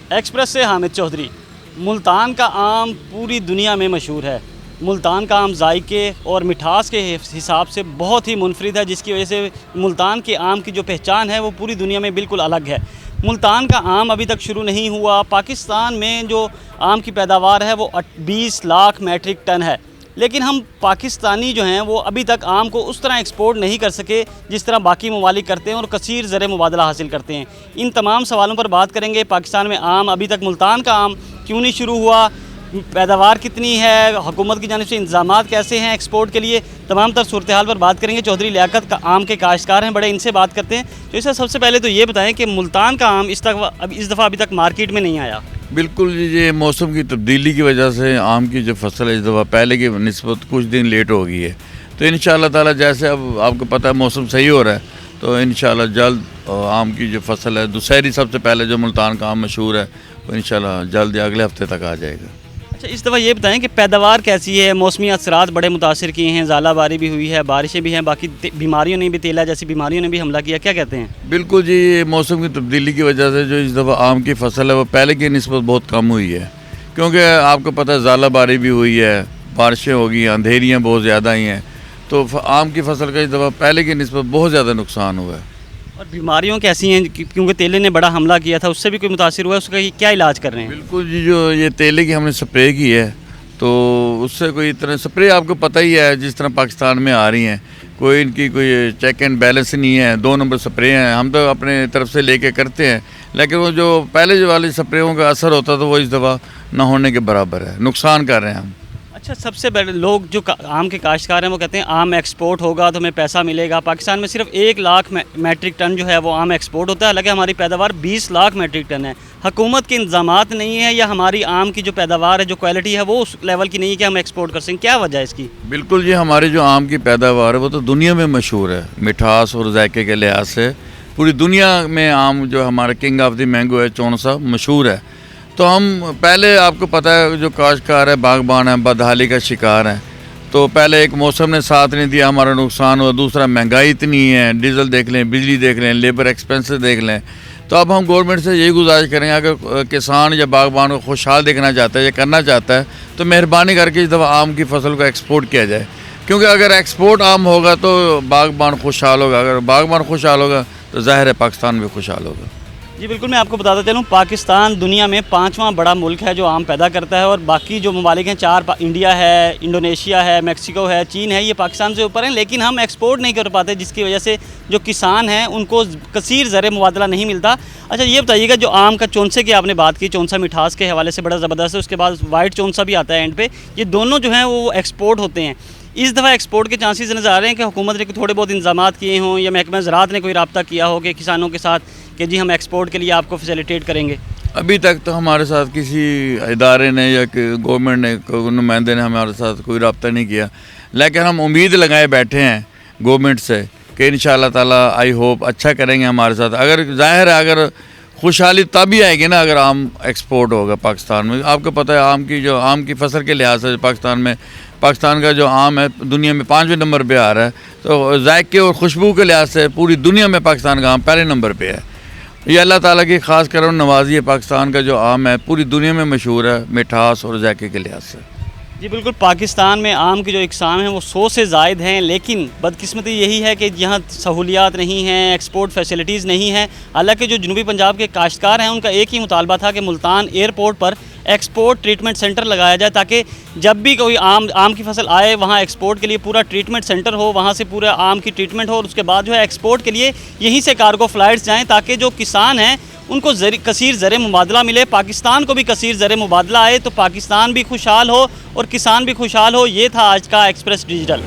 Express سے حامد چودھری۔ ملتان کا آم پوری دنیا میں مشہور ہے۔ ملتان کا آم ذائقے اور مٹھاس کے حساب سے بہت ہی منفرد ہے، جس کی وجہ سے ملتان کے آم کی جو پہچان ہے وہ پوری دنیا میں بالکل الگ ہے۔ ملتان کا آم ابھی تک شروع نہیں ہوا۔ پاکستان میں جو آم کی پیداوار ہے وہ 20 لاکھ میٹرک ٹن ہے، لیکن ہم پاکستانی جو ہیں وہ ابھی تک آم کو اس طرح ایکسپورٹ نہیں کر سکے جس طرح باقی ممالک کرتے ہیں اور کثیر زر مبادلہ حاصل کرتے ہیں۔ ان تمام سوالوں پر بات کریں گے۔ پاکستان میں آم ابھی تک ملتان کا آم کیوں نہیں شروع ہوا، پیداوار کتنی ہے، حکومت کی جانب سے انتظامات کیسے ہیں ایکسپورٹ کے لیے، تمام تر صورتحال پر بات کریں گے۔ چودھری لیاقت کا آم کے کاشتکار ہیں بڑے، ان سے بات کرتے ہیں۔ تو اس سے سب سے پہلے تو یہ بتائیں کہ ملتان کا آم اس دفعہ ابھی تک مارکیٹ میں نہیں آیا۔ بالکل جی، یہ موسم کی تبدیلی کی وجہ سے آم کی جو فصل ہے اس دفعہ پہلے کی نسبت کچھ دن لیٹ ہو گئی ہے، تو انشاءاللہ تعالی جیسے اب آپ کو پتہ ہے موسم صحیح ہو رہا ہے تو انشاءاللہ جلد آم کی جو فصل ہے دسہری سب سے پہلے جو ملتان کا آم مشہور ہے وہ انشاءاللہ جلد یا اگلے ہفتے تک آ جائے گا۔ اچھا، اس دفعہ یہ بتائیں کہ پیداوار کیسی ہے؟ موسمی اثرات بڑے متاثر کیے ہیں، ژالہ باری بھی ہوئی ہے، بارشیں بھی ہیں، باقی بیماریوں نے بھی، تیلا جیسی بیماریوں نے بھی حملہ کیا، کیا کہتے ہیں؟ بالکل جی، یہ موسم کی تبدیلی کی وجہ سے جو اس دفعہ آم کی فصل ہے وہ پہلے کی نسبت بہت کم ہوئی ہے، کیونکہ آپ کو پتہ ہے ژالہ باری بھی ہوئی ہے، بارشیں ہو گئی، اندھیریاں بہت زیادہ ہی ہیں، تو آم کی فصل کا اس دفعہ پہلے کی نسبت بہت زیادہ نقصان ہوا ہے۔ اور بیماریوں کیسی ہیں؟ کیونکہ تیلے نے بڑا حملہ کیا تھا، اس سے بھی کوئی متاثر ہوا ہے؟ اس کا کیا علاج کر رہے ہیں؟ بالکل جی، جو یہ تیلے کی ہم نے سپرے کی ہے تو اس سے کوئی طرح سپرے آپ کو پتہ ہی ہے جس طرح پاکستان میں آ رہی ہیں، کوئی ان کی کوئی چیک اینڈ بیلنس نہیں ہے، 2 نمبر سپرے ہیں، ہم تو اپنے طرف سے لے کے کرتے ہیں، لیکن وہ جو پہلے جو والے سپریوں کا اثر ہوتا تھا وہ اس دفعہ نہ ہونے کے برابر ہے، نقصان کر رہے ہیں ہم۔ اچھا، سب سے بڑے لوگ جو آم کے کاشتکار ہیں وہ کہتے ہیں آم ایکسپورٹ ہوگا تو ہمیں پیسہ ملے گا۔ پاکستان میں صرف 1 لاکھ میٹرک ٹن جو ہے وہ آم ایکسپورٹ ہوتا ہے، حالانکہ ہماری پیداوار 20 لاکھ میٹرک ٹن ہے۔ حکومت کے انتظامات نہیں ہے یا ہماری آم کی جو پیداوار ہے، جو کوالٹی ہے وہ اس لیول کی نہیں ہے کہ ہم ایکسپورٹ کر سکیں؟ کیا وجہ ہے اس کی؟ بالکل جی، ہماری جو آم کی پیداوار ہے وہ تو دنیا میں مشہور ہے، مٹھاس اور ذائقے کے لحاظ سے پوری دنیا میں آم جو ہمارا کنگ آف دی مینگو ہے چونسا مشہور ہے، تو ہم پہلے آپ کو پتہ ہے جو کاشتکار ہے باغبان ہیں بدحالی کا شکار ہیں، تو پہلے ایک موسم نے ساتھ نہیں دیا، ہمارا نقصان ہوا، دوسرا مہنگائی اتنی ہے، ڈیزل دیکھ لیں، بجلی دیکھ لیں، لیبر ایکسپینسز دیکھ لیں، تو اب ہم گورنمنٹ سے یہی گزارش کریں اگر کسان یا باغبان کو خوشحال دیکھنا چاہتا ہے یا کرنا چاہتا ہے تو مہربانی کر کے اس دفعہ آم کی فصل کو ایکسپورٹ کیا جائے، کیونکہ اگر ایکسپورٹ آم ہوگا تو باغبان خوشحال ہوگا، اگر باغبان خوشحال ہوگا تو ظاہر ہے پاکستان بھی خوشحال ہوگا۔ جی بالکل، میں آپ کو بتاتا چلوں پاکستان دنیا میں 5واں بڑا ملک ہے جو آم پیدا کرتا ہے، اور باقی جو ممالک ہیں 4 انڈیا ہے، انڈونیشیا ہے، میکسیکو ہے، چین ہے، یہ پاکستان سے اوپر ہیں، لیکن ہم ایکسپورٹ نہیں کر پاتے، جس کی وجہ سے جو کسان ہیں ان کو کثیر زر مبادلہ نہیں ملتا۔ اچھا یہ بتائیے گا، جو آم کا چونسے کی آپ نے بات کی، چونسا مٹھاس کے حوالے سے بڑا زبردست ہے، اس کے بعد وائٹ چونسا بھی آتا ہے اینڈ پہ، یہ دونوں جو ہیں وہ ایکسپورٹ ہوتے ہیں۔ اس دفعہ ایکسپورٹ کے چانسز نظر آ رہے ہیں کہ حکومت نے تھوڑے بہت انتظامات کیے ہوں یا محکمہ زراعت نے کوئی رابطہ کیا ہو کہ کسانوں کے ساتھ کہ جی ہم ایکسپورٹ کے لیے آپ کو فیسیلیٹیٹ کریں گے؟ ابھی تک تو ہمارے ساتھ کسی ادارے نے یا گورنمنٹ نے کوئی نمائندے نے ہمارے ساتھ کوئی رابطہ نہیں کیا، لیکن ہم امید لگائے بیٹھے ہیں گورنمنٹ سے کہ انشاءاللہ تعالیٰ آئی ہوپ اچھا کریں گے ہمارے ساتھ۔ اگر ظاہر ہے اگر خوشحالی تبھی آئے گی نا اگر آم ایکسپورٹ ہوگا پاکستان میں۔ آپ کو پتہ ہے آم کی فصل کے لحاظ سے پاکستان کا جو آم ہے دنیا میں 5ویں نمبر پہ آ رہا ہے، تو ذائقے اور خوشبو کے لحاظ سے پوری دنیا میں پاکستان کا آم پہلے نمبر پہ ہے۔ یہ اللہ تعالیٰ کی خاص کرم نوازی ہے، پاکستان کا جو آم ہے پوری دنیا میں مشہور ہے مٹھاس اور ذائقے کے لحاظ سے۔ جی بالکل، پاکستان میں آم کی جو اقسام ہیں وہ 100 سے زائد ہیں، لیکن بدقسمتی یہی ہے کہ یہاں سہولیات نہیں ہیں، ایکسپورٹ فیسلٹیز نہیں ہیں۔ حالانکہ جو جنوبی پنجاب کے کاشتکار ہیں ان کا ایک ہی مطالبہ تھا کہ ملتان ایئرپورٹ پر ایکسپورٹ ٹریٹمنٹ سینٹر لگایا جائے، تاکہ جب بھی کوئی آم کی فصل آئے وہاں ایکسپورٹ کے لیے پورا ٹریٹمنٹ سینٹر ہو، وہاں سے پورا آم کی ٹریٹمنٹ ہو، اور اس کے بعد جو ہے ایکسپورٹ کے لیے یہیں سے کارگو فلائٹس جائیں، تاکہ جو کسان ہیں ان کو کثیر زر مبادلہ ملے، پاکستان کو بھی کثیر زر مبادلہ آئے، تو پاکستان بھی خوشحال ہو اور کسان بھی خوشحال ہو۔ یہ تھا آج کا ایکسپریس ڈیجیٹل۔